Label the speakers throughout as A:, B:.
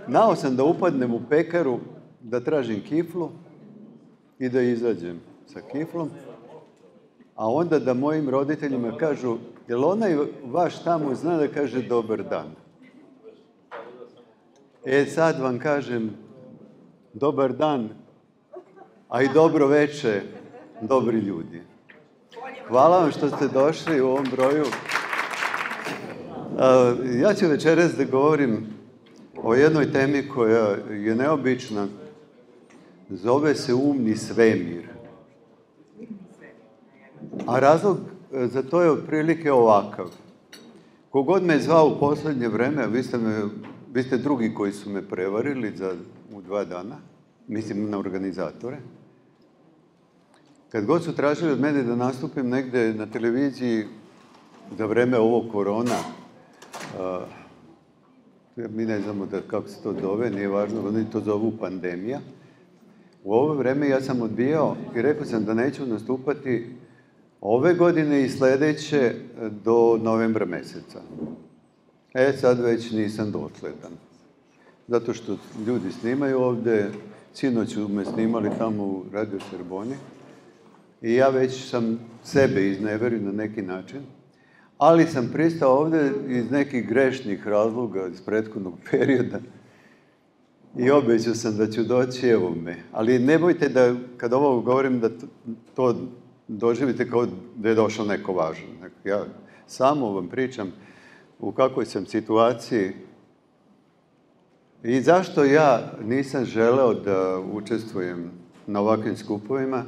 A: Znao sam da upadnem u pekaru, da tražim kiflu i da izađem sa kiflom, a onda da mojim roditeljima kažu, jel onaj vaš tamo zna da kaže dobar dan? Sad vam kažem dobar dan, a i dobro veče, dobri ljudi. Hvala vam što ste došli u ovom broju. Ja ću večeras da govorim o jednoj temi koja je neobična. Zove se umni svemir. A razlog za to je otprilike ovakav. Kogod me je zvao u posljednje vreme, vi ste drugi koji su me prevarili u 2 dana, mislim na organizatore. Kad god su tražili od mene da nastupim negde na televiziji za vreme ovog korona, mi ne znamo kako se to zove, nije važno, oni to zovu pandemija. U ovo vreme ja sam odbijao i rekao sam da neću nastupati ove godine i sledeće do novembra meseca. Sad već nisam dosledan. Zato što ljudi snimaju ovde, sinoć su me snimali tamo u Radio Srboni i ja već sam sebe izneverio na neki način, ali sam pristao ovde iz nekih grešnih razloga iz prethodnog perioda i obećao sam da ću doći, evo me. Ali nemojte da, kad ovo govorim, da to doživite kao da je došao neko važan. Ja samo vam pričam u kakvoj sam situaciji i zašto ja nisam želeo da učestvujem na ovakvim skupovima.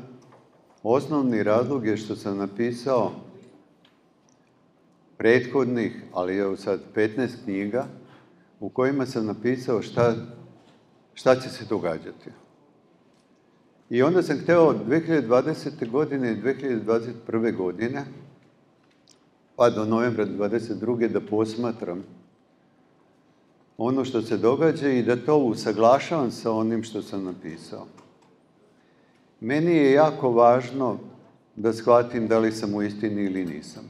A: Osnovni razlog je što sam napisao prethodnih, ali evo sad 15 knjiga, u kojima sam napisao šta će se događati. I onda sam hteo 2020. godine i 2021. godine, pa do novembra 2022. da posmatram ono što se događa i da to usaglašavam sa onim što sam napisao. Meni je jako važno da shvatim da li sam u istini ili nisam.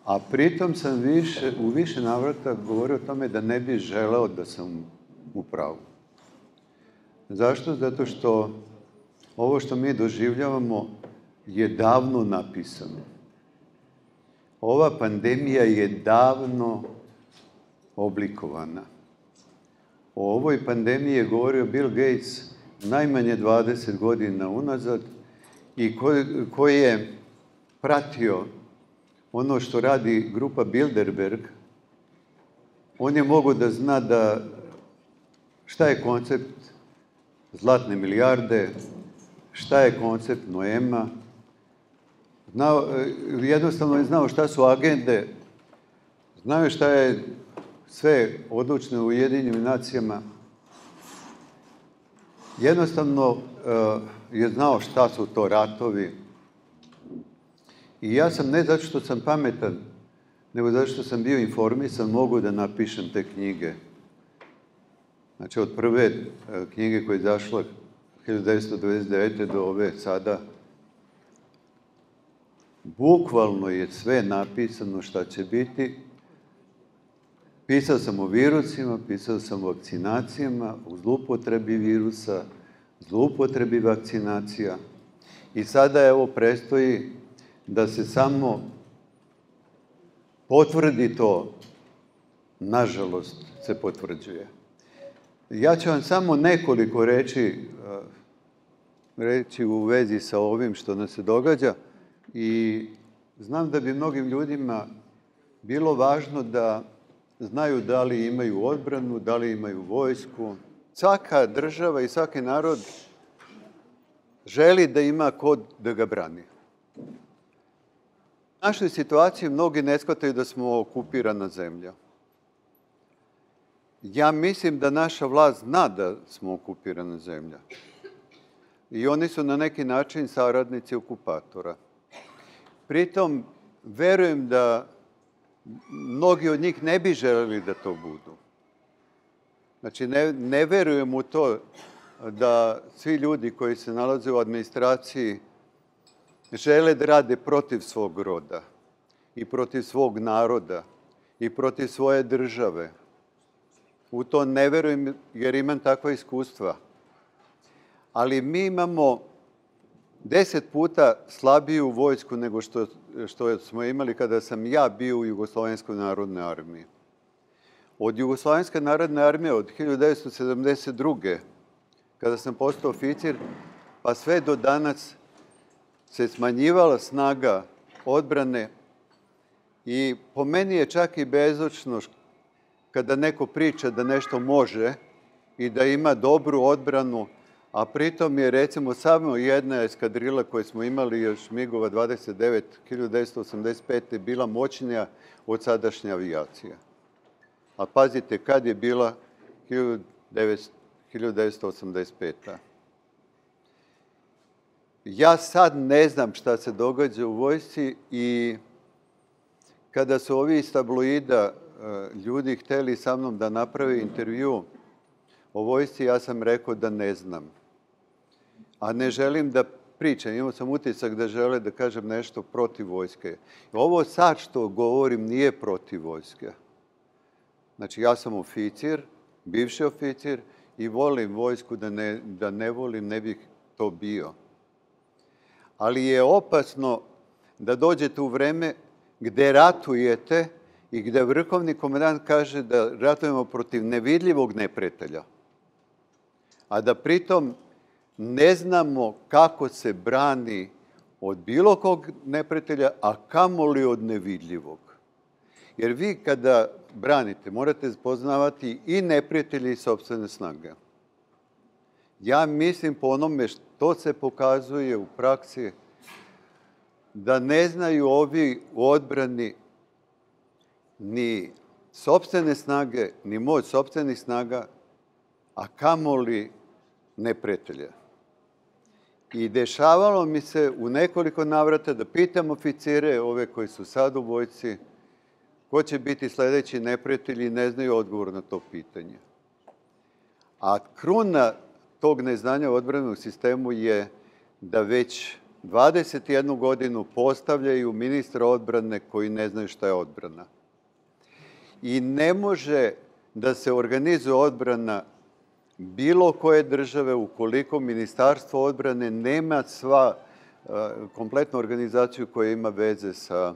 A: A pritom sam u više navrata govorio o tome da ne bih želeo da sam u pravu. Zašto? Zato što ovo što mi doživljavamo je davno napisano. Ova pandemija je davno oblikovana. O ovoj pandemiji je govorio Bill Gates najmanje 20 godina unazad i koji je pratio ono što radi grupa Bilderberg. On je mogao da zna šta je koncept zlatne milijarde, šta je koncept Noema. Jednostavno je znao šta su agende, znao je šta je sve odlučeno u Ujedinjenim nacijama. Jednostavno je znao šta su to ratovi. I ja sam, ne zato što sam pametan, nego zato što sam bio informisan, mogu da napišem te knjige. Znači, od prve knjige koja je izašla 1999. do ove sada, bukvalno je sve napisano šta će biti. Pisao sam o virusima, pisao sam o vakcinacijama, o zloupotrebi virusa, zloupotrebi vakcinacija. I sada, evo, predstoji da se samo potvrdi to, nažalost, se potvrđuje. Ja ću vam samo nekoliko reći u vezi sa ovim što nas se događa i znam da bi mnogim ljudima bilo važno da znaju da li imaju odbranu, da li imaju vojsku. Svaka država i svaki narod želi da ima ko da ga brani. U našoj situaciji mnogi ne shvataju da smo okupirana zemlja. Ja mislim da naša vlast zna da smo okupirana zemlja. I oni su na neki način saradnici okupatora. Pritom, verujem da mnogi od njih ne bi želeli da to budu. Znači, ne verujem u to da svi ljudi koji se nalaze u administraciji žele da rade protiv svog roda i protiv svog naroda i protiv svoje države. U to ne verujem jer imam takva iskustva. Ali mi imamo 10 puta slabiju vojsku nego što smo imali kada sam ja bio u Jugoslovenskoj narodnoj armiji. Od Jugoslovenske narodne armije od 1972. kada sam postao oficir, pa sve do danas se smanjivala snaga odbrane i po meni je čak i bezočno kada neko priča da nešto može i da ima dobru odbranu, a pritom je recimo samo jedna eskadrila koju smo imali još MiG-ova 29 1985. bila moćnija od sadašnje avijacije. A pazite, kad je bila 1985. Ja sad ne znam šta se događa u vojsci i kada su ovi iz tabloida ljudi hteli sa mnom da naprave intervju o vojsci, ja sam rekao da ne znam. A ne želim da pričam, imao sam utisak da žele da kažem nešto protiv vojske. Ovo sad što govorim nije protiv vojske. Znači, ja sam oficir, bivši oficir i volim vojsku, da ne volim ne bih to bio. Ali je opasno da dođete u vreme gde ratujete i gde vrhovni komandant kaže da ratujemo protiv nevidljivog neprijatelja, a da pritom ne znamo kako se brani od bilo kog neprijatelja, a kamoli od nevidljivog. Jer vi kada branite, morate poznavati i neprijatelje i sopstvene snage. Ja mislim po onome što se pokazuje u praksi, da ne znaju ovi u odbrani ni sopstvene snage, ni moć sopstvenih snaga, a kamoli neprijatelja. I dešavalo mi se u nekoliko navrata da pitam oficire, ove koji su sad u vojsci, ko će biti sledeći neprijatelji i ne znaju odgovor na to pitanje. A kruna tog neznanja u odbranenom sistemu je da već 21 godinu postavljaju ministra odbrane koji ne znaju šta je odbrana. I ne može da se organizuje odbrana bilo koje države ukoliko Ministarstvo odbrane nema kompletnu organizaciju koja ima veze sa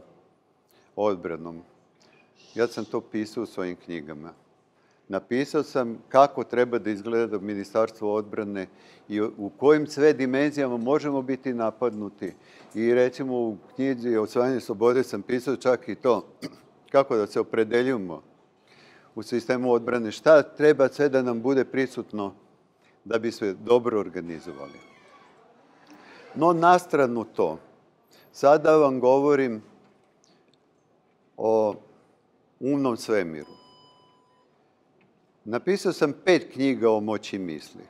A: odbranom. Ja sam to pisao u svojim knjigama. Napisao sam kako treba da izgleda Ministarstvo odbrane i u kojim sve dimenzijama možemo biti napadnuti. I recimo u knjizi Osvajanje slobode sam pisao čak i to kako da se opredeljujemo u sistemu odbrane, šta treba sve da nam bude prisutno da bi se dobro organizovali. No, na stranu to, sada vam govorim o umnom svemiru. Napisao sam 5 knjiga o moći misli.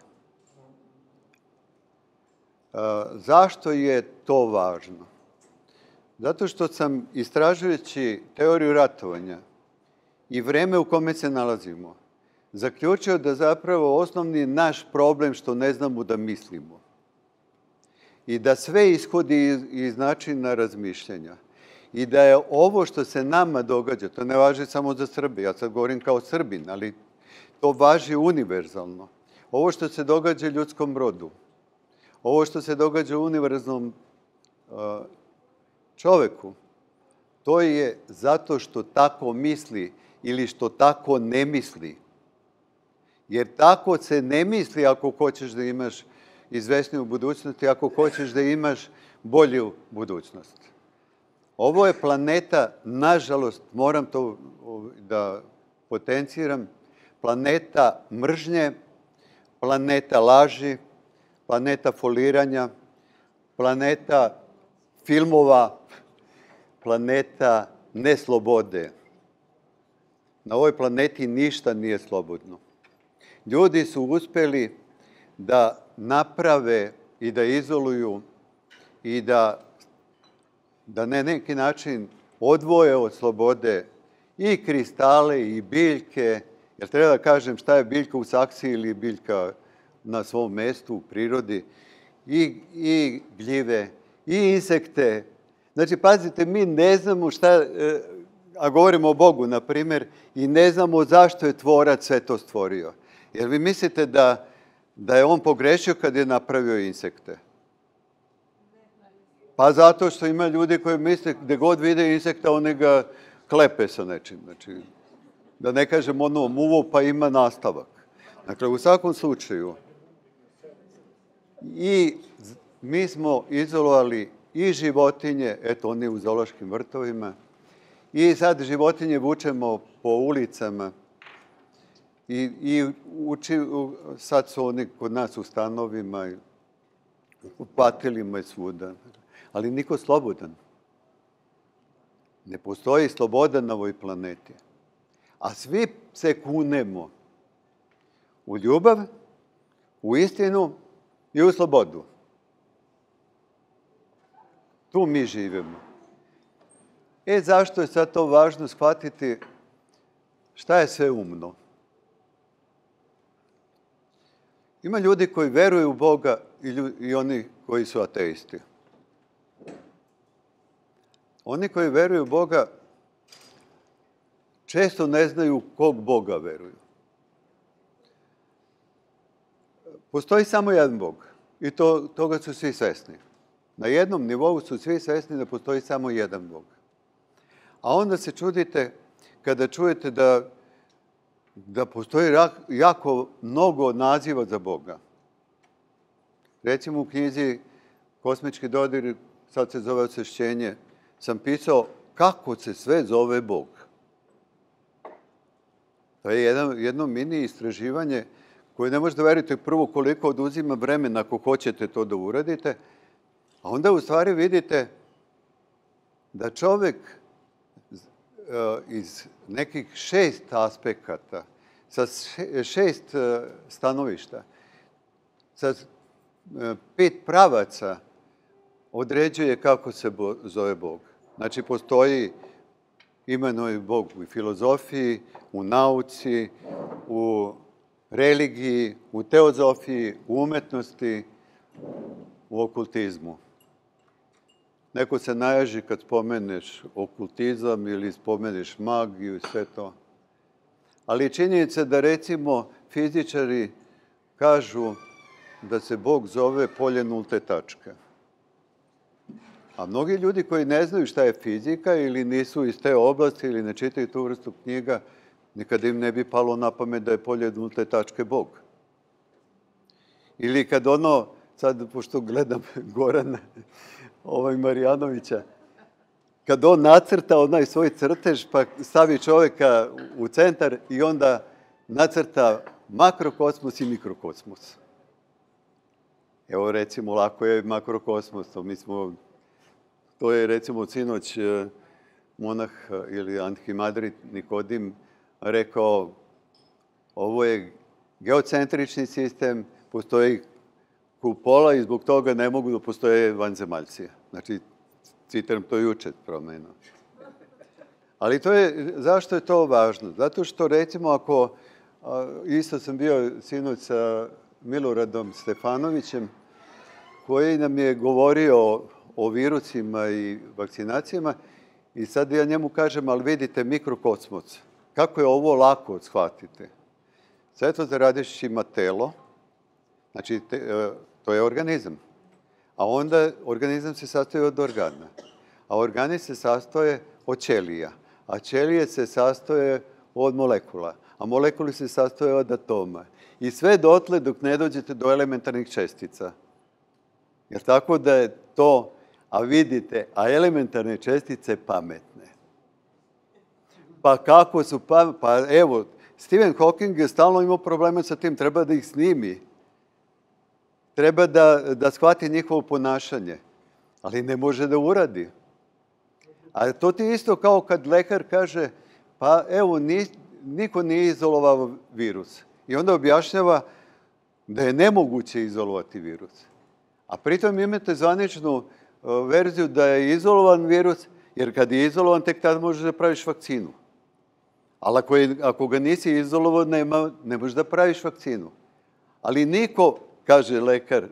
A: Zašto je to važno? Zato što sam, istražujući teoriju ratovanja i vreme u kome se nalazimo, zaključio da zapravo osnovni naš problem što ne znamo da mislimo. I da sve ishodi iz načina razmišljanja. I da je ovo što se nama događa, to ne važi samo za Srbe, ja sad govorim kao Srbin, ali to važi univerzalno. Ovo što se događa ljudskom rodu, ovo što se događa univerzalnom čoveku, to je zato što tako misli ili što tako ne misli. Jer tako se ne misli ako hoćeš da imaš izvesniju budućnost i ako hoćeš da imaš bolju budućnost. Ovo je planeta, nažalost, moram to da potenciram, planeta mržnje, planeta laži, planeta foliranja, planeta filmova, planeta neslobode. Na ovoj planeti ništa nije slobodno. Ljudi su uspeli da naprave i da izoluju i da na neki način odvoje od slobode i kristale i biljke. Jer treba da kažem šta je biljka u saksiji ili biljka na svom mestu u prirodi. I gljive, i insekte. Znači, pazite, mi ne znamo šta, a govorimo o Bogu, na primjer, i ne znamo zašto je tvorac sve to stvorio. Jer vi mislite da je on pogrešio kad je napravio insekte? Pa zato što ima ljudi koji misle gdje god vide insekta, oni ga klepe sa nečim. Znači, da ne kažem ono muvo pa ima nastavak. Dakle, u svakom slučaju, i mi smo izolovali i životinje, eto oni u zoološkim vrtovima, i sad životinje vučemo po ulicama i sad su oni kod nas u stanovima, u patilima i svuda. Ali niko slobodan. Ne postoji sloboda na ovoj planeti. A svi se kunemo u ljubav, u istinu i u slobodu. Tu mi živimo. Zašto je sad to važno shvatiti šta je sve umno? Ima ljudi koji veruju u Boga i oni koji su ateisti. Oni koji veruju u Boga često ne znaju kog Boga veruju. Postoji samo jedan Bog i toga su svi svesni. Na jednom nivou su svi svesni da postoji samo jedan Bog. A onda se čudite kada čujete da postoji jako mnogo naziva za Boga. Recimo u knjizi Kosmički dodir, sad se zove Osvešćenje, sam pisao kako se sve zove Bog. To je jedno mini istraživanje koje ne možete veriti prvo koliko oduzima vremena ako hoćete to da uradite, a onda u stvari vidite da čovjek iz nekih 6 aspekata, sa 6 stanovišta, sa 5 pravaca određuje kako se zove Bog. Znači, postoji imenuje Bog u filozofiji, u nauci, u religiji, u teozofiji, u umetnosti, u okultizmu. Neko se naježi kad spomeneš okultizam ili spomeneš magiju i sve to. Ali činjenica da, recimo, fizičari kažu da se Bog zove polje nulte tačke. A mnogi ljudi koji ne znaju šta je fizika ili nisu iz te oblasti ili ne čitaju tu vrstu knjiga, nikada im ne bi palo na pamet da je polje nulte tačke Bog. Ili kad sad pošto gledam Gorana Marijanovića, kad on nacrta onaj svoj crtež pa stavi čovjeka u centar i onda nacrta makrokosmos i mikrokosmos. Evo recimo, lako je makrokosmos, to je recimo sinoć monah ili Antimadrid Nikodim rekao, ovo je geocentrični sistem, postoji kupola i zbog toga ne mogu da postoje vanzemaljci. Znači, citiram to juče promenio. Ali zašto je to važno? Zato što, recimo, isto sam bio sinoć sa Miloradom Stefanovićem, koji nam je govorio o virusima i vakcinacijama, i sad ja njemu kažem, ali vidite, mikrokosmos, kako je ovo lako shvatiti? Svetozar Radišić ima telo, znači to je organizam, a onda organizam se sastoji od organa, a organi se sastoje od ćelija, a ćelije se sastoje od molekula, a molekuli se sastoje od atoma. I sve dotle dok ne dođete do elementarnih čestica. Jer tako da je to, a vidite, a elementarne čestice pametne. Pa kako su pametne? Pa evo, Stephen Hawking je stalno imao problema sa tim, treba da ih snimi. Treba da shvati njihovo ponašanje, ali ne može da uradi. A to ti isto kao kad lekar kaže, pa evo, niko nije izolovao virus. I onda objašnjava da je nemoguće izolovati virus. A pritom imate zvaničnu verziju da je izolovan virus, jer kad je izolovan, tek tada možeš da praviš vakcinu. Ali ako ga nisi izolovan, ne možeš da praviš vakcinu. Ali niko, kaže lekar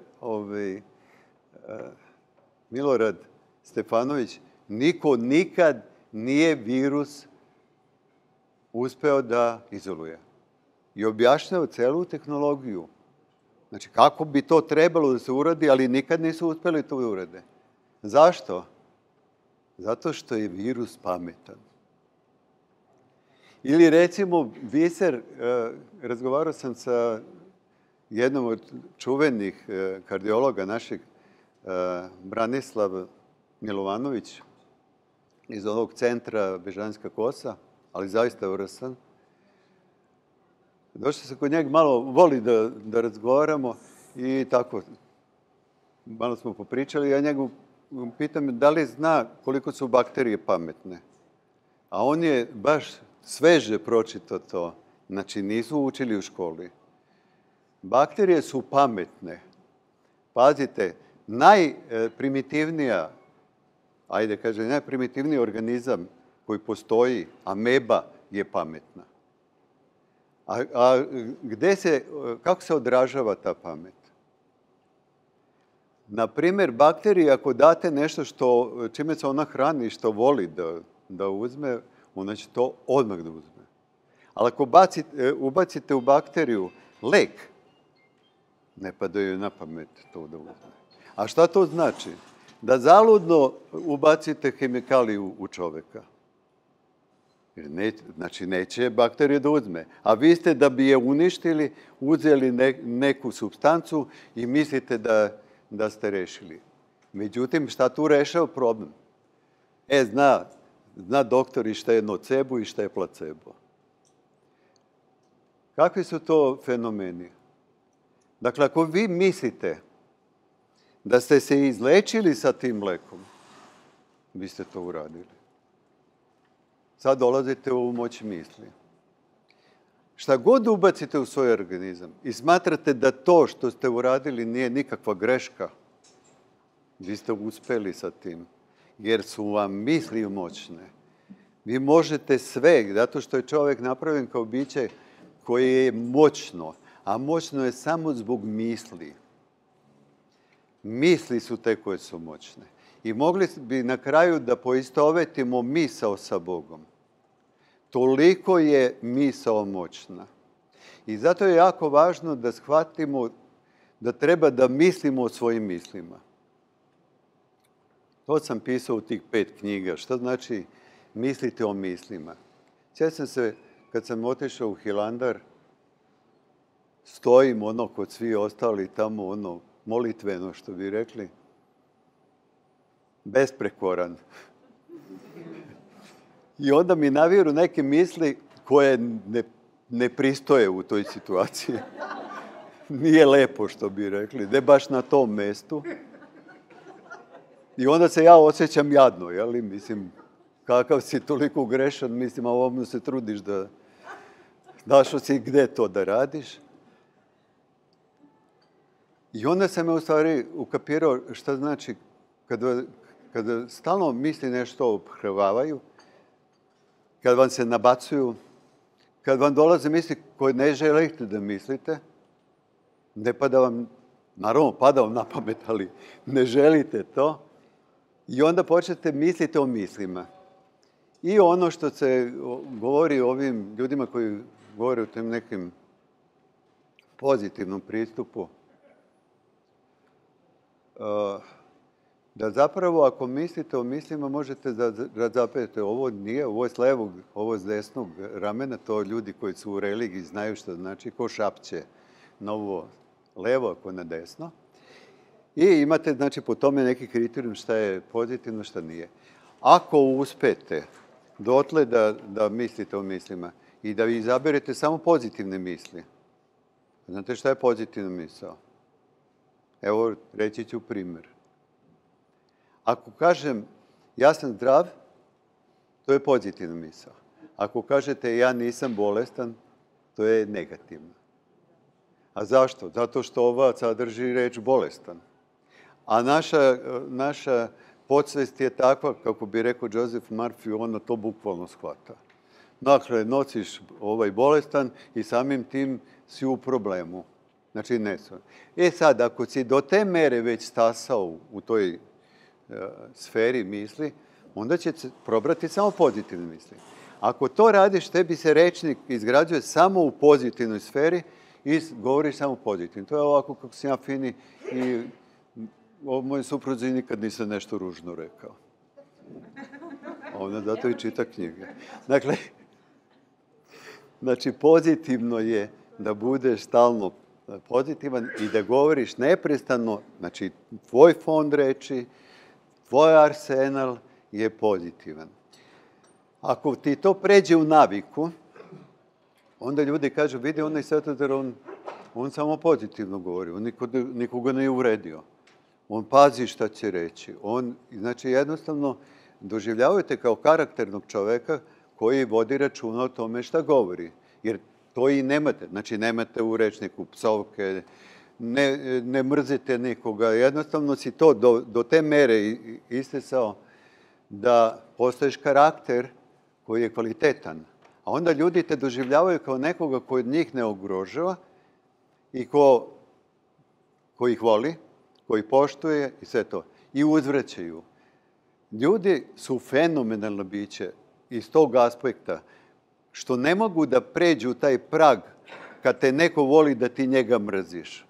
A: Milorad Stefanović, niko nikad nije virus uspeo da izoluje. I objašnjao celu tehnologiju. Znači, kako bi to trebalo da se uradi, ali nikad nisu uspeli to urade. Zašto? Zato što je virus pametan. Ili recimo, biser, razgovarao sam sa jednom od čuvenih kardiologa našeg, Branislav Milovanović, iz ovog centra Bežanjska kosa, ali zaista vrsan. Došao sam kod njega, malo voli da razgovaramo i tako, malo smo popričali. Ja njegu pitam da li zna koliko su bakterije pametne. A on je baš sveže pročitao to. Znači, nisu učili u školi. Bakterije su pametne. Pazite, najprimitivnija, najprimitivniji organizam koji postoji, ameba, je pametna. A kako se odražava ta pamet? Na primjer, bakteriji, ako date nešto čime se ona hrani, što voli da uzme, ona će to odmah da uzme. Ali ako ubacite u bakteriju lek, ne pada joj na pamet to da uzme. A šta to znači? Da zaludno ubacite hemikaliju u čoveka. Znači, neće bakterije da uzme. A vi ste, da bi je uništili, uzeli neku supstancu i mislite da ste rešili. Međutim, šta tu rešava problem? Zna doktor i šta je nocebo i šta je placebo. Kakvi su to fenomeni? Dakle, ako vi mislite da ste se izlečili sa tim lekom, vi ste to uradili. Sad dolazite u moć misli. Šta god ubacite u svoj organizam i smatrate da to što ste uradili nije nikakva greška, vi ste uspeli sa tim, jer su vam misli moćne. Vi možete sve, zato što je čovjek napravljen kao biće koje je moćno, a moćno je samo zbog misli. Misli su te koje su moćne. I mogli bi na kraju da poistovetimo misao sa Bogom. Toliko je misao moćna. I zato je jako važno da shvatimo da treba da mislimo o svojim mislima. To sam pisao u tih 5 knjiga. Šta znači mislite o mislima? Sjećam se, kad sam otišao u Hilandar, stojim kod svi ostali tamo, molitveno, što bi rekli, besprekoran. I onda mi naviru neke misli koje ne pristoje u toj situaciji. Nije lepo, što bi rekli, ne baš na tom mestu. I onda se ja osjećam jadno, jeli? Mislim, kakav si toliko grešan, mislim, a ovom se trudiš da našao si gde to da radiš. I onda sam u stvari ukapirao šta znači kada stalno misli nešto obhrvavaju, kad vam se nabacuju, kad vam dolaze misli koje ne želite da mislite, ne pada vam, naravno pada vam na pamet, ali ne želite to, i onda počnete misliti o mislima. I ono što se govori o ovim ljudima koji govore o tem nekim pozitivnom pristupu, da zapravo ako mislite o mislima možete da zapete ovo nije, ovo je s levog, ovo je s desnog ramena, to ljudi koji su u religiji znaju što znači, ko šapće na ovo levo, ako na desno. I imate, znači, po tome neki kriterijum šta je pozitivno, šta nije. Ako uspete dotle da mislite o mislima i da vi izaberete samo pozitivne misli, znate šta je pozitivna misao? Evo, reći ću primjer. Ako kažem ja sam zdrav, to je pozitivna misao. Ako kažete ja nisam bolestan, to je negativno. A zašto? Zato što ova sadrži reč bolestan. A naša podsvest je takva, kako bi rekao Joseph Murphy, ona to bukvalno shvata. Dakle, nosiš bolestan i samim tim si u problemu. Znači, ne su. Sad, ako si do te mere već stasao u toj sferi misli, onda će se probrati samo pozitivne misli. Ako to radiš, tebi se rečnik izgrađuje samo u pozitivnoj sferi i govoriš samo pozitivno. To je ovako kako sam ja fini i o mojoj supruzi nikad nisam nešto ružno rekao. Ona zato i čita knjige. Dakle, znači pozitivno je da budeš stalno pozitivan i da govoriš neprestano, znači tvoj fond reči, tvoj arsenal je pozitivan. Ako ti to pređe u naviku, onda ljudi kažu, vidi onaj Svetozar, on samo pozitivno govori, on nikoga ne uvredio. On pazi šta će reći. Znači jednostavno doživljavate kao karakternog čoveka koji vodi računa o tome šta govori. Jer to i nemate. Znači nemate u rečniku psovke, ne mrzite nikoga. Jednostavno si to do te mere istesao da postoješ karakter koji je kvalitetan. A onda ljudi te doživljavaju kao nekoga koji njih ne ugrožava i ko ih voli, koji poštuje i sve to. I uzvraćaju. Ljudi su fenomenalno biće iz tog aspekta što ne mogu da pređu taj prag kad te neko voli da ti njega mrziš.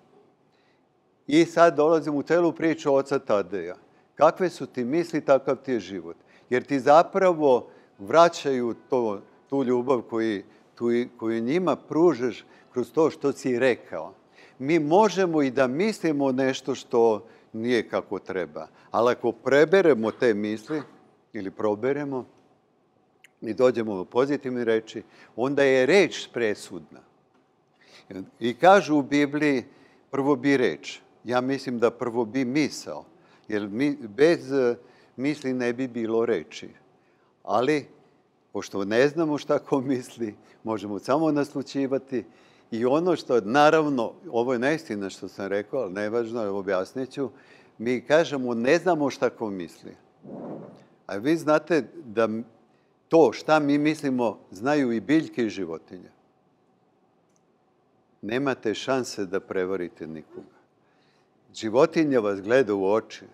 A: I sad dolazim u celu priču oca Tadeja. Kakve su ti misli, takav ti je život. Jer ti zapravo vraćaju tu ljubav koju njima pružaš kroz to što si rekao. Mi možemo i da mislimo nešto što nije kako treba. Ali ako preberemo te misli ili proberemo i dođemo do pozitivne reči, onda je reč presudna. I kažu u Bibliji, prvo bi reč. Ja mislim da prvo bi misao. Jer bez misli ne bi bilo reči. Ali, pošto ne znamo šta ko misli, možemo samo naslućivati. I ono što, naravno, ovo je neistina što sam rekao, ali nevažno, objasnit ću, mi kažemo ne znamo šta ko misli. A vi znate da to šta mi mislimo znaju i biljke i životinje. Nemate šanse da prevarite nikoga. Životinja vas gleda u oči.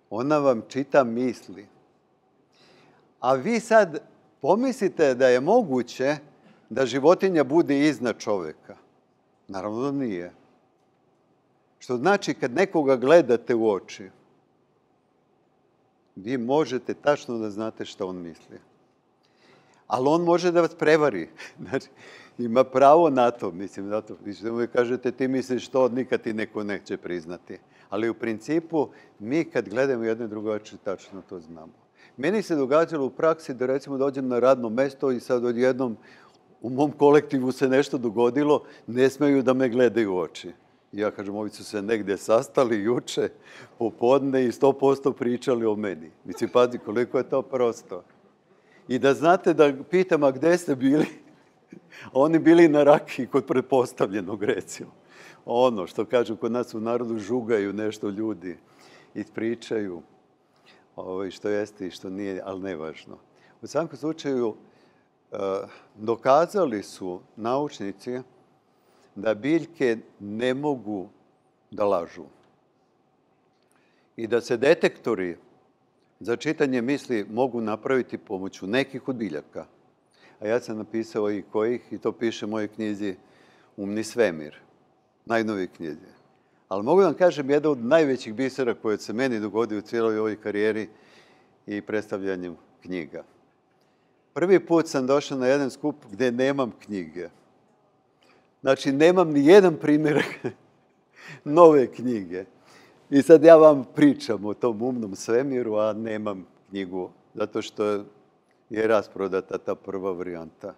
A: Ona vam čita misli. A vi sad pomislite da je moguće da životinja bude iznad čoveka. Naravno da nije. Što znači kad nekoga gledate u oči, vi možete tačno da znate šta on misli. Ali on može da vas prevari. Znači, ima pravo na to, mislim, zato. Vi uvijek kažete, ti misliš to, nikad ti neko neće priznati. Ali u principu, mi kad gledamo jedno i drugo oči, tačno to znamo. Meni se događalo u praksi da recimo dođem na radno mesto i sad odjednom u mom kolektivu se nešto dogodilo, ne smeju da me gledaju u oči. Ja kažem, ovi su se negdje sastali juče, popodne i 100% pričali o meni. Mislim, pazi, koliko je to prosto. I da znate da pitam, a gde ste bili? Oni bili na rakiji kod pretpostavljenog, recimo. Ono što kažu kod nas u narodu, žugaju nešto ljudi, ispričaju što jeste i što nije, ali nevažno. U svakom slučaju, dokazali su naučnici da biljke ne mogu da lažu. I da se detektori za čitanje misli mogu napraviti pomoću nekih od biljaka. A ja sam napisao i kojih, i to piše u mojoj knjizi Umni svemir, najnoviji knjizi. Ali mogu da vam kažem, jedan od najvećih bisera koje se meni dogodio u cijeloj ovoj karijeri i predstavljanju knjiga. Prvi put sam došao na jedan skup gdje nemam knjige. Znači, nemam ni jedan primjerak nove knjige. I sad ja vam pričam o tom umnom svemiru, a nemam knjigu, zato što je rasprodata ta prva varijanta.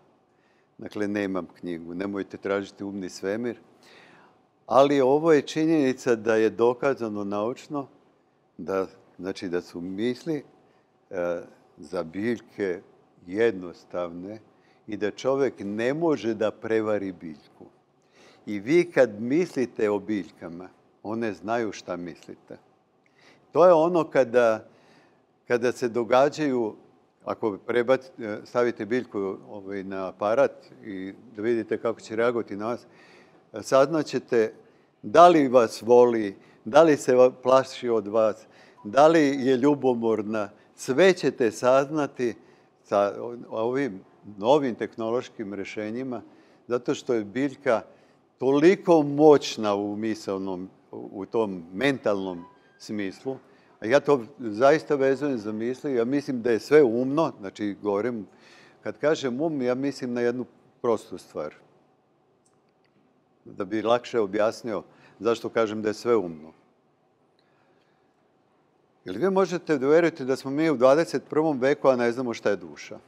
A: Dakle, nemam knjigu. Nemojte tražiti umni svemir. Ali ovo je činjenica da je dokazano naučno da su misli za biljke jednostavne i da čovjek ne može da prevari biljku. I vi kad mislite o biljkama, one znaju šta mislite. To je ono kada se događaju, ako stavite biljku na aparat i da vidite kako će reagovati na vas, saznaćete da li vas voli, da li se plaši od vas, da li je ljubomorna, sve ćete saznati sa ovim novim tehnološkim rješenjima, zato što je biljka toliko moćna u misalnom, u tom mentalnom smislu, a ja to zaista vezujem za misli, ja mislim da je sve umno, znači govorim, kad kažem um, ja mislim na jednu prostu stvar. Da bi lakše objasnio zašto kažem da je sve umno. Jel vi možete da verujete da smo mi u 21. veku, a ne znamo šta je duša?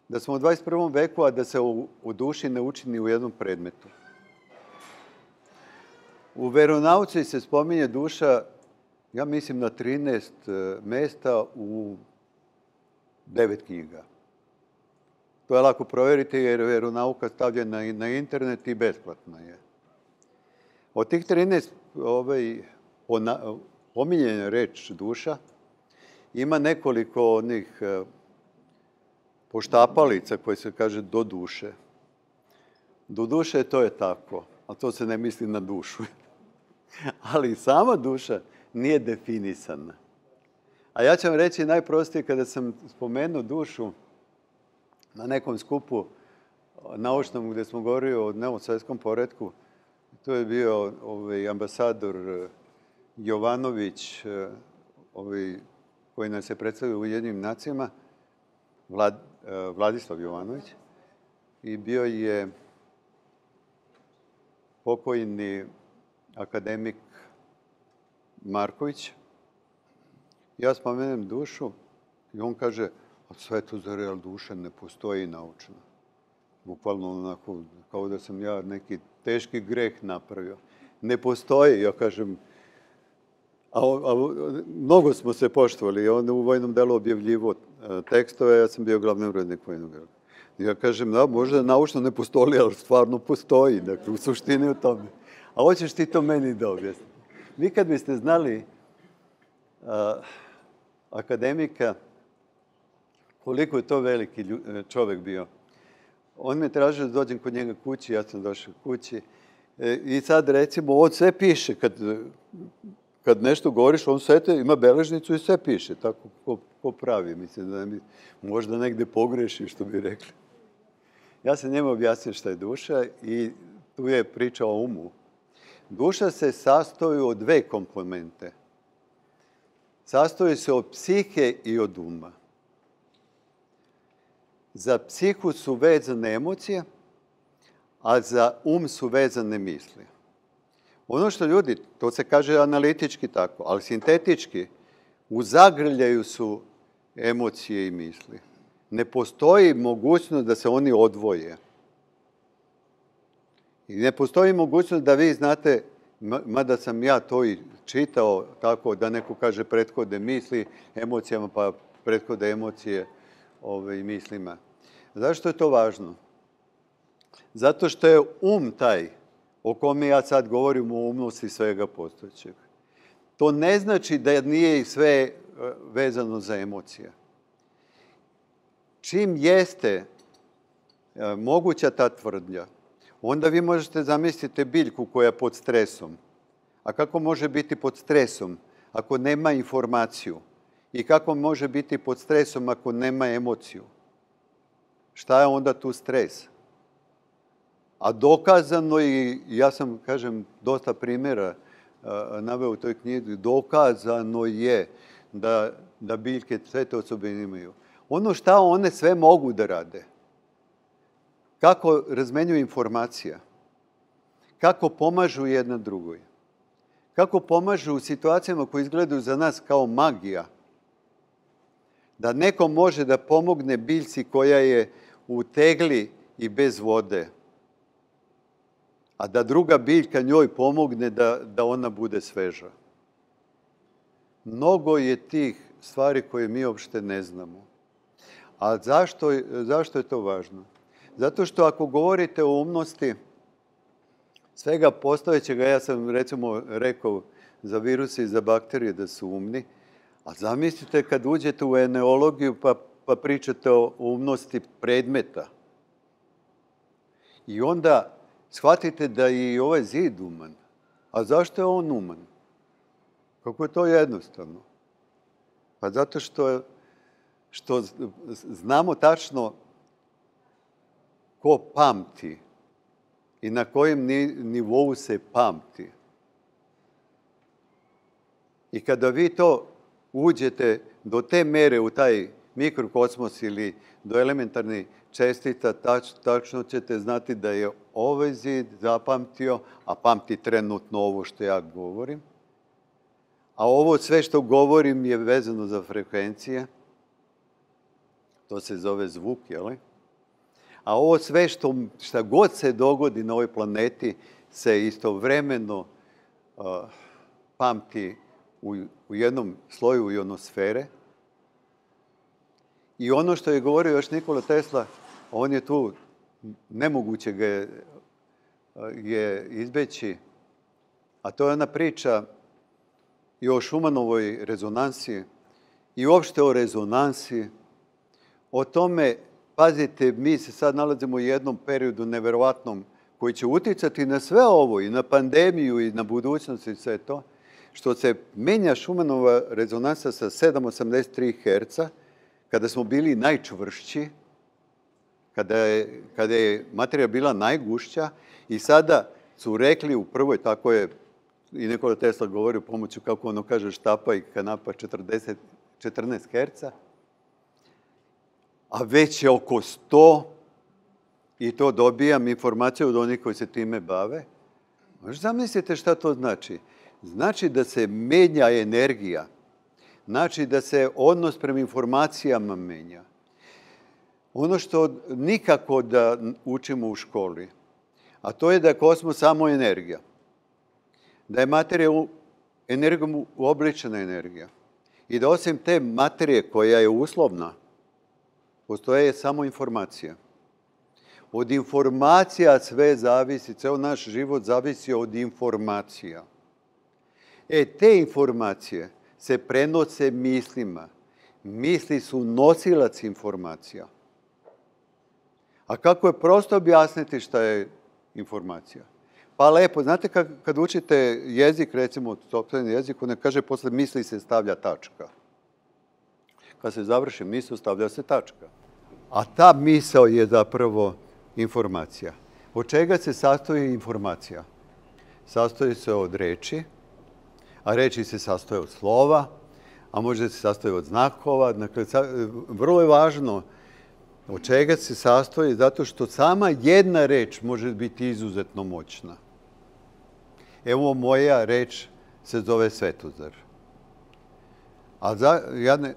A: Da smo u 21. veku, a da se o duši ne uči ni u jednom predmetu. U veronauci se spominje duša, ja mislim, na 13 mesta u 9 knjiga. To je lako provjeriti jer veronauka stavljena na internet i besplatna je. Od tih 13 pominjena reč duša ima nekoliko onih poštapalica koje se kaže do duše. Do duše to je tako, a to se ne misli na dušu. Ali sama duša nije definisana. A ja ću vam reći najprostije, kada sam spomenuo dušu na nekom skupu naučnom gdje smo govorili o dnevnom svjetskom poretku, to je bio ambasador Jovanović, koji nas je predstavio u Ujedinjenim nacijama, Vladislav Jovanović, i bio je pokojni akademik Marković. Ja spomenem dušu i on kaže, a sve to za real duša ne postoji naučno. Bukvalno onako, kao da sam ja neki teški greh napravio. Ne postoji, ja kažem, mnogo smo se poštovali. On u vojnom delu objavljivo tekstove, ja sam bio glavni urednik vojnog dela. Ja kažem, da, možda naučno ne postoji, ali stvarno postoji. Dakle, u suštini u tome. A hoćeš ti to meni da objasni. Vi kad biste znali akademika, koliko je to veliki čovjek bio, on me tražio da dođem kod njega kući, ja sam došao kući. I sad recimo, on sve piše. Kad nešto govoriš, on sve ima beležnicu i sve piše. Tako ko pravi. Mislim da možda negdje pogreši, što bi rekli. Ja sam njemu objasnio šta je duša i tu je priča o umu. Duša se sastoji od dve komponente. Sastoji se od psihe i od uma. Za psihu su vezane emocije, a za um su vezane misli. Ono što ljudi, to se kaže analitički tako, ali sintetički, u zagrljaju su emocije i misli. Ne postoji mogućnost da se oni odvoje. I ne postoji mogućnost da vi znate, mada sam ja to i čitao tako da neko kaže prethode misli emocijama, pa prethode emocije mislima. Zašto je to važno? Zato što je um taj o kome ja sad govorim o umnosti svega postojećeg. To ne znači da nije sve vezano za emocije. Čim jeste moguća ta tvrdnja, onda vi možete zamisliti biljku koja je pod stresom. A kako može biti pod stresom ako nema informaciju? I kako može biti pod stresom ako nema emociju? Šta je onda tu stres? A dokazano, i ja sam, kažem, dosta primjera naveo u toj knjizi, dokazano je da biljke sve te osobine imaju. Ono šta one sve mogu da rade, kako razmenjuju informacija, kako pomažu jedna drugoj, kako pomažu u situacijama koje izgledaju za nas kao magija, da neko može da pomogne biljci koja je u tegli i bez vode, a da druga biljka njoj pomogne da ona bude sveža. Mnogo je tih stvari koje mi uopšte ne znamo. A zašto je to važno? Zato što ako govorite o umnosti svega postojećega, ja sam recimo rekao za viruse i za bakterije da su umni, a zamislite kad uđete u eneologiju pa pričate o umnosti predmeta. I onda shvatite da je i ovaj zid uman. A zašto je on uman? Kako je to jednostavno? Pa zato što što znamo tačno ko pamti i na kojem nivou se pamti. I kada vi to uđete do te mere u taj mikrokosmos ili do elementarnih čestica, tačno ćete znati da je ovaj zid zapamtio, a pamti trenutno ovo što ja govorim. A ovo sve što govorim je vezano za frekvencije. To se zove zvuk, jel? A ovo sve šta god se dogodi na ovoj planeti se istovremeno pamti u jednom sloju ionosfere. I ono što je govorio još Nikola Tesla, on je tu, nemoguće ga je izbeći, a to je ona priča i o Schumannovoj rezonansi i uopšte o rezonansi, o tome, pazite, mi se sad nalazimo u jednom periodu neverovatnom koji će uticati na sve ovo, i na pandemiju, i na budućnost, i sve to, što se menja Schumannova rezonansa sa 7,83 Hz, kada smo bili najčvršći, kada je materija bila najgušća, i sada su rekli u prvoj, tako je i Nikola Tesla govori pomoću, kako ono kaže, štapa i kanapa 14 Hz, a već je oko 100, i to dobijam informaciju od onih koji se time bave. Možete zamislite šta to znači? Znači da se menja energija. Znači da se odnos prema informacijama menja. Ono što nikako da učimo u školi, a to je da je kosmos samo energija. Da je materija energijom uobličena energija. I da osim te materije koja je uslovna, postoje samo informacija. Od informacija sve zavisi, ceo naš život zavisi od informacija. Te informacije se prenose mislima. Misli su nosilac informacija. A kako je prosto objasniti šta je informacija? Pa lepo, znate kad učite jezik, recimo sopstveni jezik, on kaže posle misli se stavlja tačka. Kad se završi misao, stavlja se tačka. A ta misao je zapravo informacija. Od čega se sastoji informacija? Sastoji se od reči, a reči se sastoje od slova, a može se sastoji od znakova. Dakle, vrlo je važno od čega se sastoji, zato što sama jedna reč može biti izuzetno moćna. Evo, moja reč se zove Svetozar. A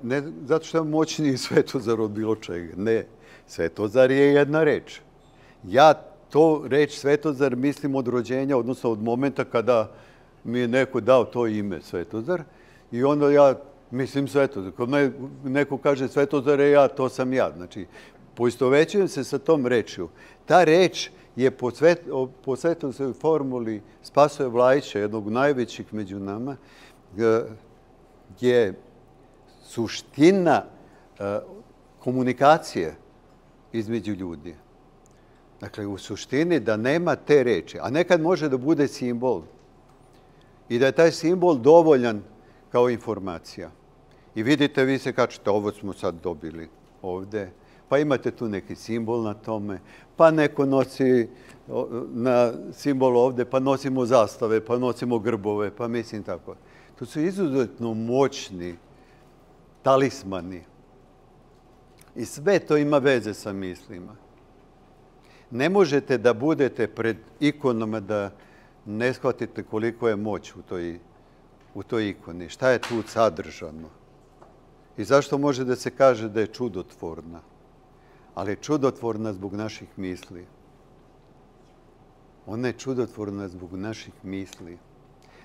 A: ne zato što je moćniji Svetozar od bilo čega. Ne, Svetozar je jedna reč. Ja to reč Svetozar mislim od rođenja, odnosno od momenta kada mi je neko dao to ime Svetozar, i onda ja mislim Svetozar. Kad neko kaže Svetozar je ja, to sam ja. Znači, poistovećujem se sa tom rečju. Ta reč je po Svetovoj formuli Spasoja Vlajića, jednog najvećih među nama, je suština komunikacije između ljudi. Dakle, u suštini da nema te reči, a nekad može da bude simbol i da je taj simbol dovoljan kao informacija. I vidite, vi se kažete, ovo smo sad dobili ovde, pa imate tu neki simbol na tome, pa neko nosi na simbol ovde, pa nosimo zastave, pa nosimo grbove, pa mislim tako. To su izuzetno moćni talismani. I sve to ima veze sa mislima. Ne možete da budete pred ikonama da ne shvatite koliko je moć u toj ikoni. Šta je tu sadržano? I zašto može da se kaže da je čudotvorna? Ali je čudotvorna zbog naših misli. Ona je čudotvorna zbog naših misli.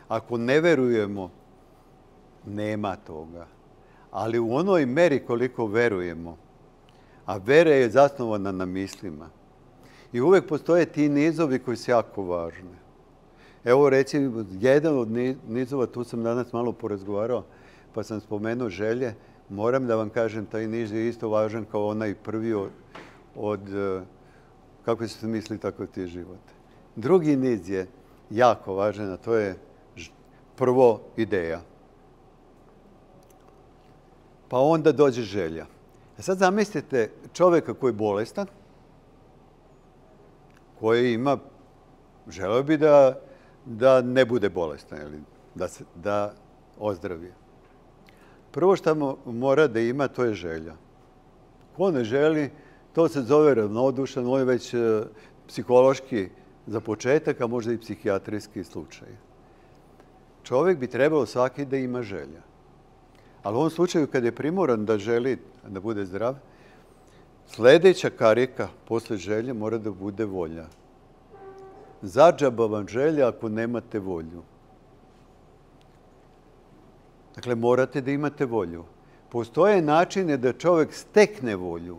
A: Ako ne verujemo, nema toga. Ali u onoj meri koliko verujemo, a vera je zasnovana na mislima. I uvek postoje ti nizovi koji su jako važni. Evo, recimo, jedan od nizova, tu sam danas malo porazgovarao, pa sam spomenuo želje. Moram da vam kažem, taj niz je isto važan kao onaj prvi od kako se misli, tako ti je život. Drugi niz je jako važan, a to je prvo ideja. Pa onda dođe želja. Sad zamislite čovjeka koji je bolestan, koji ima, želeo bi da ne bude bolestan, ili da ozdravi. Prvo što mora da ima, to je želja. Ko ne želi, to se zove ravnodušan, on je već psihološki za početak, a možda i psihijatrijski slučaj. Čovjek bi trebalo svaki da ima želja. Ali u ovom slučaju, kad je primoran da želi da bude zdrav, sljedeća karika posle želje mora da bude volja. Zadžaba vam želja ako nemate volju. Dakle, morate da imate volju. Postoje načine da čovjek stekne volju.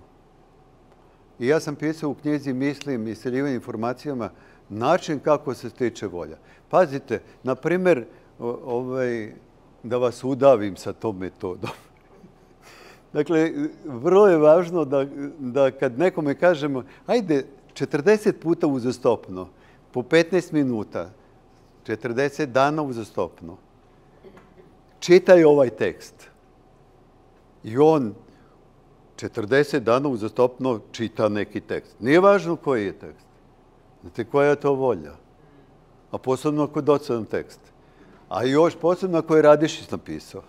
A: I ja sam pisao u knjizi Mislim i iseljivanje informacijama način kako se steče volja. Pazite, na primjer, da vas udavim sa tom metodom. Dakle, vrlo je važno da kad nekome kažemo ajde 40 puta uzastopno, po 15 minuta, 40 dana uzastopno, čitaj ovaj tekst. I on 40 dana uzastopno čita neki tekst. Nije važno koji je tekst. Znate, koja je to volja? A posebno ako je dosadan tekst. A još posebno ako je Radišić napisao.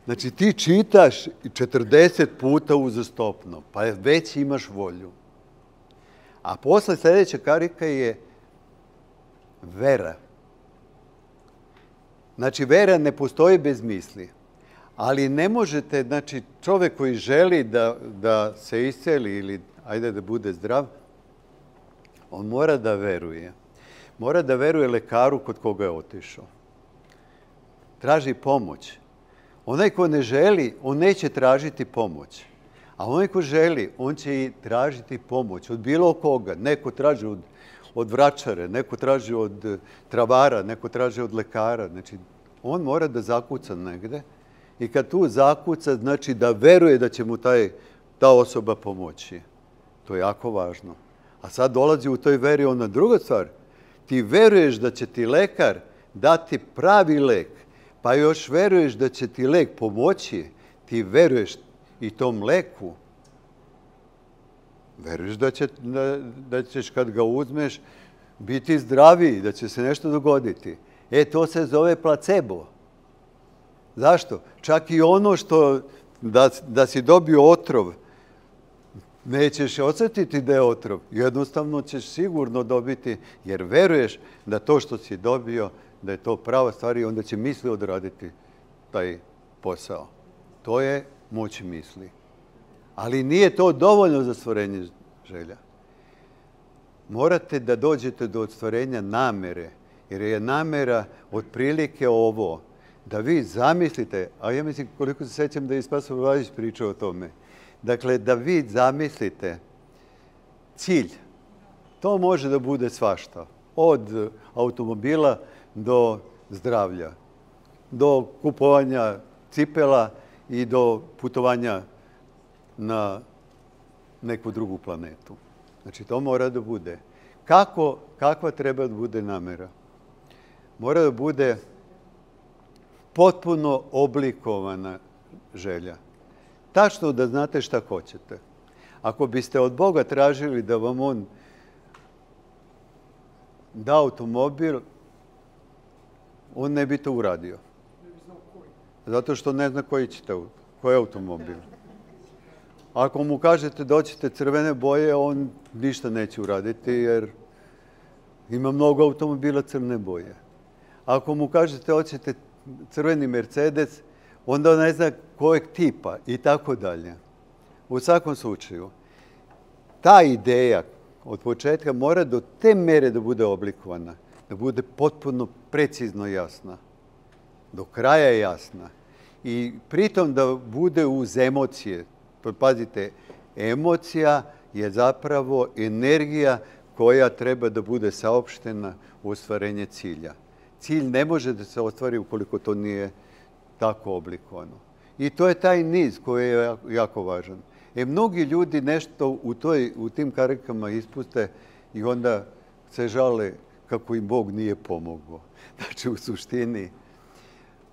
A: Znači, ti čitaš 40 puta uzastopno, pa već imaš volju. A posle sljedeća karika je vera. Znači, vera ne postoji bez misli. Ali ne možete, znači, čovjek koji želi da se isceli ili, ajde da bude zdrav, on mora da veruje. Mora da veruje lekaru kod koga je otišao. Traži pomoć. Onaj ko ne želi, on neće tražiti pomoć. A onaj ko želi, on će i tražiti pomoć od bilo koga. Neko traži od vračare, neko traži od travara, neko traži od lekara. Znači, on mora da zakuca negde i kad tu zakuca, znači da veruje da će mu ta osoba pomoći. To je jako važno. A sad dolazi u toj veri ona druga stvar. Ti veruješ da će ti lekar dati pravi lek, pa još veruješ da će ti lek pomoći, ti veruješ i tom leku. Veruješ da ćeš kad ga uzmeš biti zdraviji, da će se nešto dogoditi. To se zove placebo. Zašto? Čak i ono što da si dobio otrov, nećeš osjetiti da je otrov. Jednostavno ćeš sigurno dobiti, jer veruješ da to što si dobio, da je to prava stvar i onda će misli odraditi taj posao. To je moć misli. Ali nije to dovoljno za ostvarenje želja. Morate da dođete do ostvarenja namere, jer je namera otprilike ovo, da vi zamislite, a ja mislim koliko se sjećam da je Spasoje Vladić pričao o tome, dakle, da vi zamislite cilj. To može da bude svašta. Od automobila do zdravlja, do kupovanja cipela i do putovanja na neku drugu planetu. Znači, to mora da bude. Kakva treba da bude namera? Mora da bude potpuno oblikovana želja. Tačno da znate šta hoćete. Ako biste od Boga tražili da vam on da automobil, on ne bi to uradio. Zato što ne zna koji je automobil. Ako mu kažete da hoćete crvene boje, on ništa neće uraditi jer ima mnogo automobila crne boje. Ako mu kažete hoćete crveni Mercedes, onda on ne zna kojeg tipa i tako dalje. U svakom slučaju, ta ideja od početka mora do te mere da bude oblikovana, da bude potpuno precizno jasna, do kraja jasna. I pritom da bude uz emocije. Pazite, emocija je zapravo energija koja treba da bude saopštena u ostvarenje cilja. Cilj ne može da se ostvari ukoliko to nije tako oblikovano. I to je taj niz koji je jako važan. Mnogi ljudi nešto u tim karikama ispuste i onda se žale kako im Bog nije pomogao. Znači, u suštini,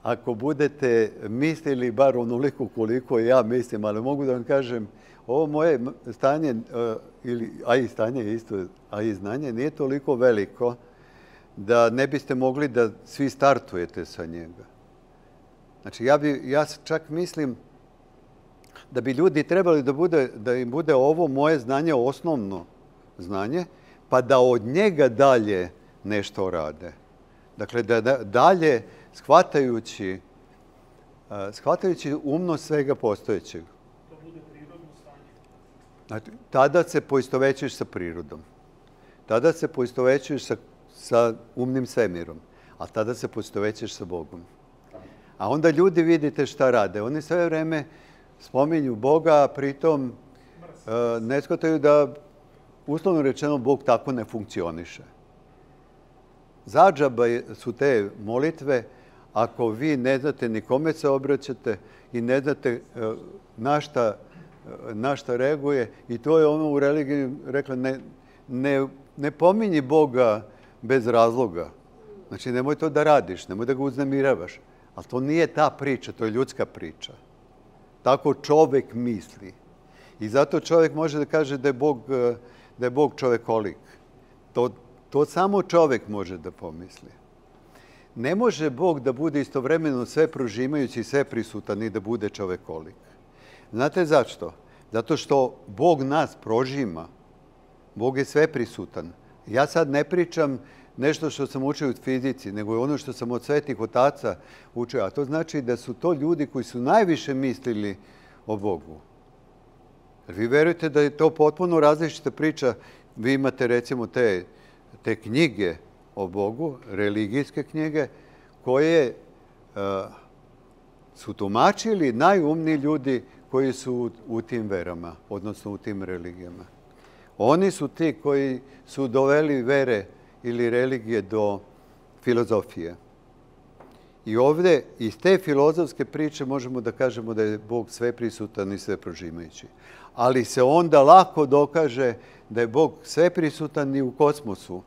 A: ako budete mislili bar onoliko koliko ja mislim, ali mogu da vam kažem, ovo moje stanje, a i stanje je isto, a i znanje nije toliko veliko da ne biste mogli da svi startujete sa njega. Znači, ja čak mislim da bi ljudi trebali da im bude ovo moje znanje osnovno znanje, pa da od njega dalje nešto rade. Dakle, da dalje shvatajući umnost svega postojećeg.
B: To bude prirodno stanje.
A: Znači, tada se poistovećuješ sa prirodom. Tada se poistovećuješ sa umnim svemirom. A tada se poistovećuješ sa Bogom. A onda ljudi vidite šta rade. Oni sve vreme spominju Boga, a pritom ne shvataju da, uslovno rečeno, Bog tako ne funkcioniše. Zadžaba su te molitve ako vi ne znate ni kome se obraćate i ne znate na šta reaguje. I to je ono u religiji rekla, ne pominji Boga bez razloga. Znači, nemoj to da radiš, nemoj da ga uznemiravaš. Ali to nije ta priča, to je ljudska priča. Tako čovek misli. I zato čovek može da kaže da je Bog čovekolik. To samo čovek može da pomisli. Ne može Bog da bude istovremeno sve prožimajući i sve prisutan i da bude čovekolik. Znate zašto? Zato što Bog nas prožima. Bog je sve prisutan. Ja sad ne pričam nešto što sam učio u fizici, nego je ono što sam od svetih otaca učio. A to znači da su to ljudi koji su najviše mislili o Bogu. Vi verujete da je to potpuno različita priča. Vi imate recimo te knjige o Bogu, religijske knjige, koje su tumačili najumniji ljudi koji su u tim verama, odnosno u tim religijama. Oni su ti koji su doveli vere ili religije do filozofije. I ovdje iz te filozofske priče možemo da kažemo da je Bog sve prisutan i sve prožimajući. Ali se onda lako dokaže da je Bog sve prisutan i u kosmosu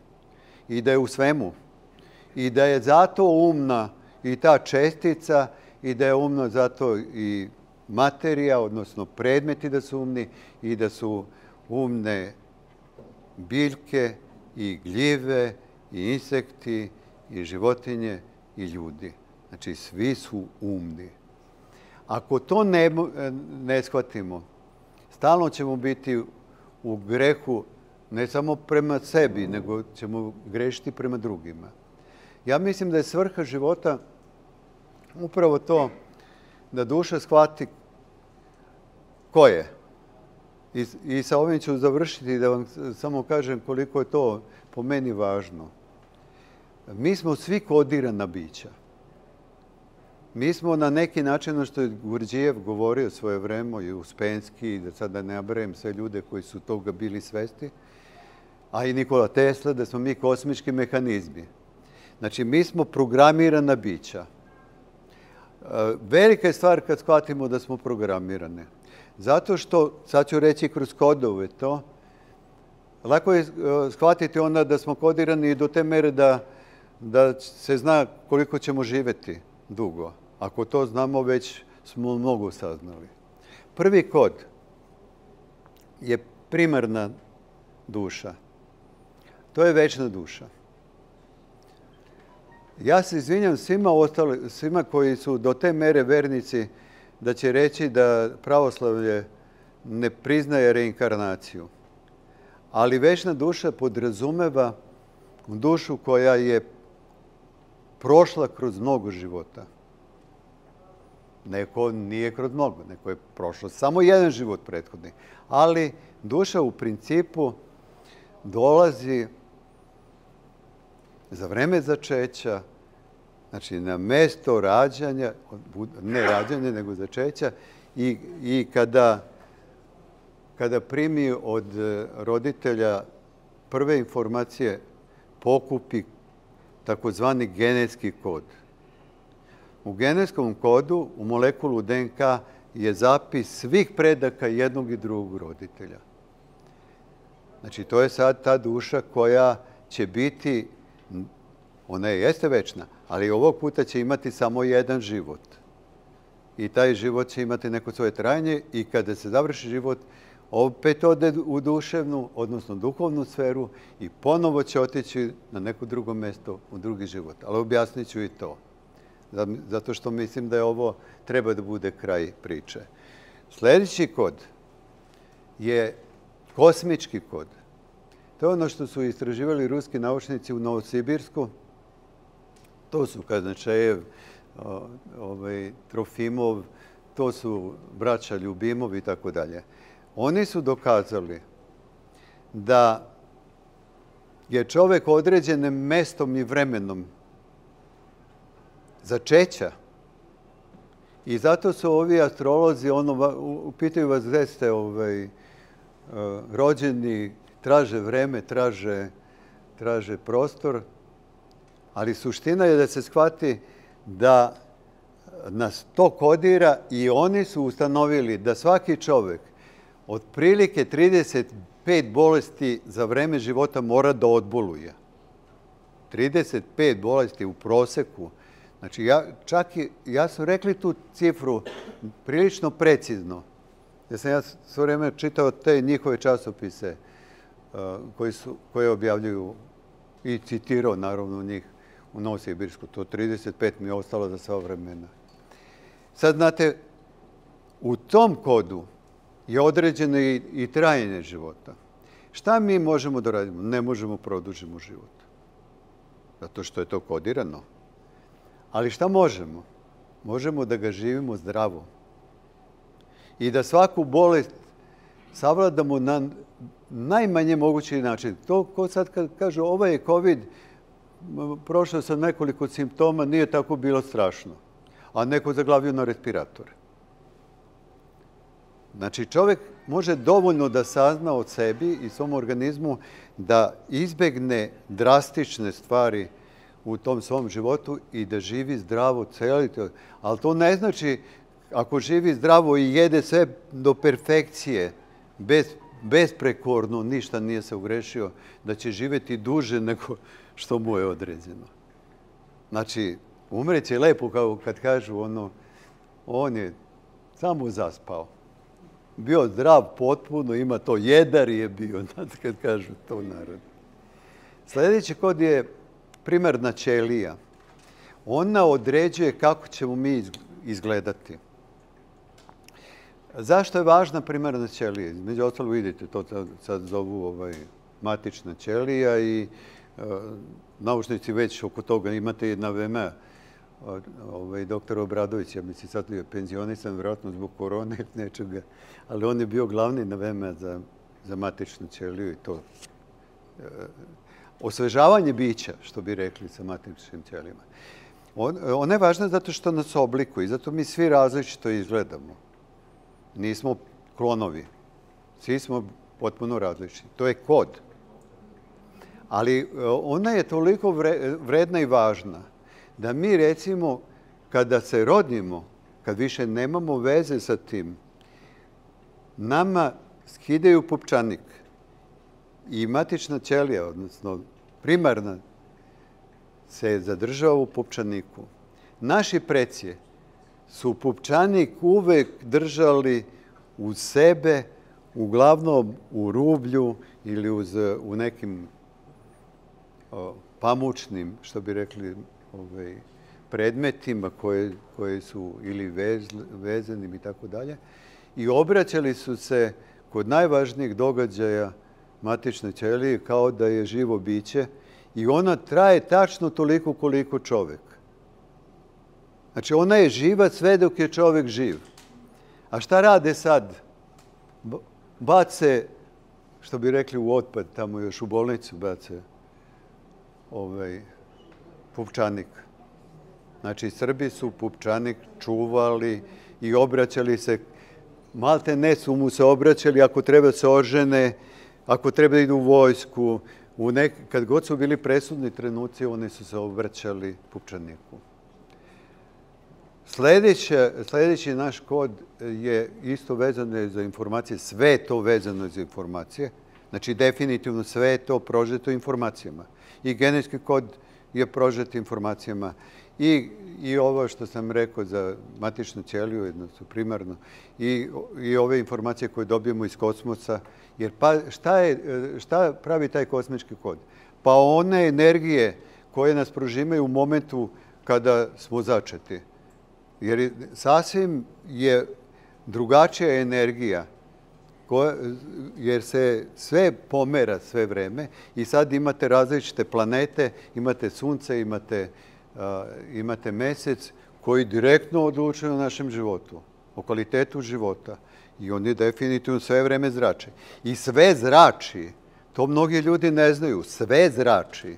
A: i da je u svemu. I da je zato umna i ta čestica i da je umna zato i materija, odnosno predmeti da su umni i da su umne biljke i gljive i insekti i životinje i ljudi. Znači, svi su umni. Ako to ne shvatimo, stalno ćemo biti u grehu ne samo prema sebi, nego ćemo grešiti prema drugima. Ja mislim da je svrha života upravo to da duša shvati ko je. I sa ovim ću završiti da vam samo kažem koliko je to po meni važno. Mi smo svi kodirana bića. Mi smo na neki način, što je Gurdjijev govorio svoje vreme i Uspenski, da sada ne nabrajam sve ljude koji su toga bili svesti, a i Nikola Tesla, da smo mi kosmički mehanizmi. Znači, mi smo programirana bića. Velika je stvar kad shvatimo da smo programirane. Zato što, sad ću reći kroz kodove to, lako je shvatiti onda da smo kodirani do te mere da se zna koliko ćemo živjeti dugo. Ako to znamo, već smo mnogo saznali. Prvi kod je primarna duša. To je večna duša. Ja se izvinjam svima koji su do te mere vernici da će reći da pravoslavlje ne priznaje reinkarnaciju. Ali večna duša podrazumeva dušu koja je prošla kroz mnogo života. Neko nije kroz mnogo, neko je prošlo samo jedan život prethodni. Ali duša u principu dolazi za vreme začeća, znači na mesto rađanja, ne rađanja, nego začeća, i kada primi od roditelja prve informacije, pokupi takozvani genetski kod. U genetskom kodu, u molekulu DNK, je zapis svih predaka jednog i drugog roditelja. Znači, to je sad ta duša koja će biti, ona jeste večna, Ali ovog puta će imati samo jedan život. I taj život će imati neko svoje trajanje i kada se završi život, opet ode u duševnu, odnosno duhovnu sferu i ponovo će otići na neko drugo mjesto, u drugi život. Ali objasnit ću i to. Zato što mislim da je ovo treba da bude kraj priče. Sljedeći kod je kosmički kod. To je ono što su istraživali ruski naučnici u Novosibirsku. To su Kaznačejev, Trofimov, to su braća Ljubimov i tako dalje. Oni su dokazali da je čovjek određenim mestom i vremenom začeća. I zato su ovi astrolozi, pitaju vas gdje ste rođeni, traže vreme, traže prostor, ali suština je da se shvati da nas to kodira i oni su ustanovili da svaki čovjek otprilike 35 bolesti za vreme života mora da odboluje. 35 bolesti u proseku. Znači, ja sam rekli tu cifru prilično precizno. Ja sam sve vreme čitao te njihove časopise koje objavljuju i citirao naravno njih u Novosibirsku. To 35 mi je ostalo za sva vremena. Sad, znate, u tom kodu je određeno i trajanje života. Šta mi možemo da radimo? Ne možemo produžiti život. Zato što je to kodirano. Ali šta možemo? Možemo da ga živimo zdravo. I da svaku bolest savladamo na najmanje mogući način. To ko sad kad kažu ovaj je COVID, prošao sam nekoliko simptoma, nije tako bilo strašno. A neko zaglavio na respirator. Znači, čovjek može dovoljno da sazna od sebi i svom organizmu da izbegne drastične stvari u tom svom životu i da živi zdravo cijeli. Ali to ne znači, ako živi zdravo i jede sve do perfekcije, besprekorno, ništa nije se ugrešio, da će živjeti duže nego što mu je određeno. Znači, umreće lepo, kao kad kažu on je samo zaspao. Bio zdrav potpuno, ima to, jedar je bio, znate kad kažu to narod. Sljedeći kod je primarna ćelija. Ona određuje kako ćemo mi izgledati. Zašto je važna primarna ćelija? Među ostalo vidite, to sad zovu matična ćelija i naučnici već oko toga imate na VMA. Doktor Obradović, ja mislim sad je penzionisan, vjerojatno zbog korone ili nečega, ali on je bio glavni na VMA za matičnu ćeliju i to. Osvežavanje bića, što bi rekli sa matičnim ćelijama. Ona je važna zato što nas oblikuje i zato mi svi različito izgledamo. Nismo klonovi. Svi smo potpuno različiti. To je kod. Ali ona je toliko vredna i važna da mi, recimo, kada se rodimo, kad više nemamo veze sa tim, nama skidaju pupčanik. I matična ćelija, odnosno primarna, se zadržava u pupčaniku. Naši preci su pupčanik uvek držali uz sebe, uglavnom u rublju ili u nekim pamučnim, što bi rekli, predmetima koje su ili vezanim i tako dalje. I obraćali su se kod najvažnijih događaja matične ćelije kao da je živo biće i ona traje tačno toliko koliko čovjek. Znači, ona je živa sve dok je čovjek živ. A šta rade sad? Bace, što bi rekli, u otpad, tamo još u bolnicu bace pupčanik. Znači, Srbi su pupčanik čuvali i obraćali se, malte ne su mu se obraćali ako treba se ožene, ako treba da idu u vojsku. Kad god su bili presudni trenuci, oni su se obraćali pupčaniku. Sljedeći naš kod je isto vezano za informacije. Sve je to vezano za informacije. Znači, definitivno sve je to prožeto informacijama. I genetski kod je prožet informacijama. I ovo što sam rekao za matičnu ćeliju, odnosno primarno, i ove informacije koje dobijemo iz kosmosa. Jer šta pravi taj kosmički kod? Pa one energije koje nas prožimaju u momentu kada smo začeti. Jer sasvim je drugačija energija, jer se sve pomera sve vreme i sad imate različite planete, imate sunce, imate mesec koji direktno odlučuju o našem životu, o kvalitetu života. I oni definitivno sve vreme zrače. I sve zrači, to mnogi ljudi ne znaju, sve zrači.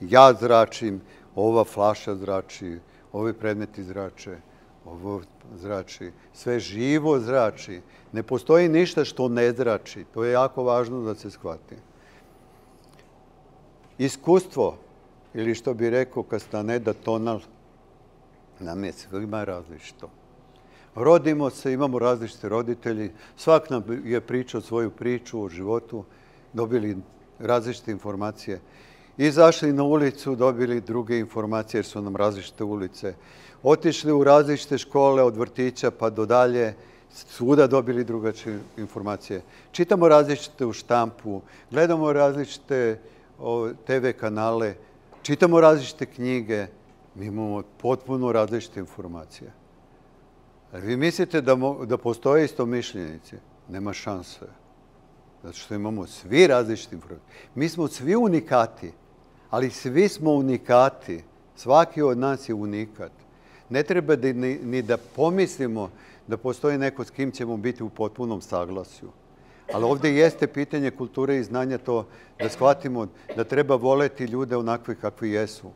A: Ja zračim, ova flaša zrači, ovi predmeti zrače, ovo zrači, sve živo zrači. Ne postoji ništa što ne zrači. To je jako važno da se shvati. Iskustvo, ili što bi rekao Castaneda Tonal, nam je svima različito. Rodimo se, imamo različite roditelji, svak nam je pričao svoju priču o životu, dobili različite informacije. Izašli na ulicu, dobili druge informacije jer su nam različite ulice. Otišli u različite škole od vrtića pa do dalje, svuda dobili drugačije informacije. Čitamo različite u štampu, gledamo različite TV kanale, čitamo različite knjige, mi imamo potpuno različite informacije. Vi mislite da postoje istomišljenici? Nema šanse. Zato što imamo svi različite informacije. Mi smo svi unikati, ali svi smo unikati. Svaki od nas je unikat. Ne treba ni da pomislimo da postoji neko s kim ćemo biti u potpunom saglasju. Ali ovdje jeste pitanje kulture i znanja to da shvatimo da treba voleti ljude onakve kakvi jesu.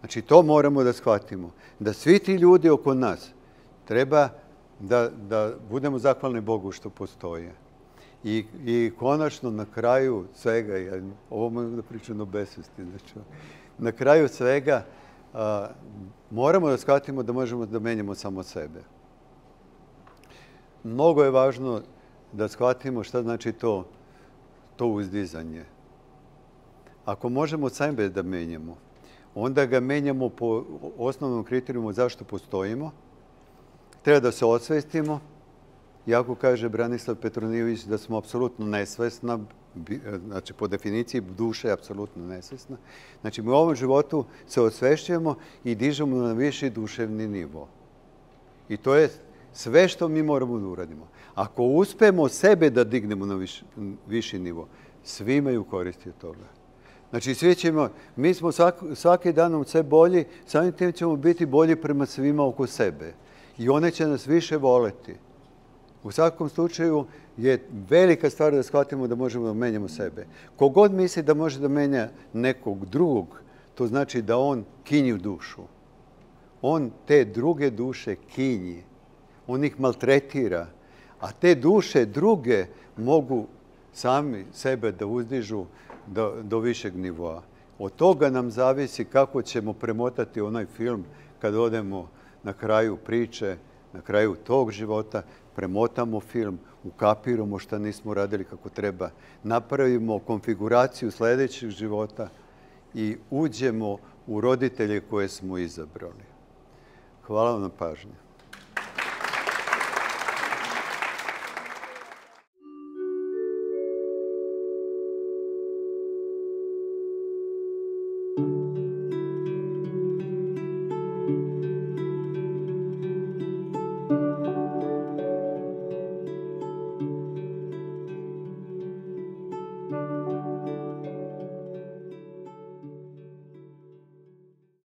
A: Znači, to moramo da shvatimo. Da svi ti ljudi oko nas treba da budemo zahvalni Bogu što postoje. I konačno na kraju svega, ovo mogu da pričam o besvesti, znači, na kraju svega moramo da shvatimo da možemo da menjamo samo sebe. Mnogo je važno da shvatimo šta znači to uzdizanje. Ako možemo sebe da menjamo, onda ga menjamo po osnovnom kriterijumu zašto postojimo. Treba da se osvestimo. Iako kaže Branislav Petronijević da smo apsolutno nesvesna, znači po definiciji duša je apsolutno nesvesna. Znači mi u ovom životu se osvešćujemo i dižemo na viši duševni nivo. I to je sve što mi moramo da uradimo. Ako uspemo sebe da dignemo na viši nivo, svi imaju koristi od toga. Znači mi smo svaki danom sve bolji, samim tim ćemo biti bolji prema svima oko sebe. I one će nas više voleti. U svakom slučaju je velika stvar da shvatimo da možemo da menjamo sebe. Kogod misli da može da menja nekog drugog, to znači da on kinji dušu. On te druge duše kinji. On ih maltretira. A te duše druge mogu sami sebe da uzdižu do višeg nivoa. Od toga nam zavisi kako ćemo premotati onaj film kad odemo na kraju priče, na kraju tog života, premotamo film, ukapiramo šta nismo radili kako treba, napravimo konfiguraciju sljedećeg života i uđemo u roditelje koje smo izabrali. Hvala vam na pažnju.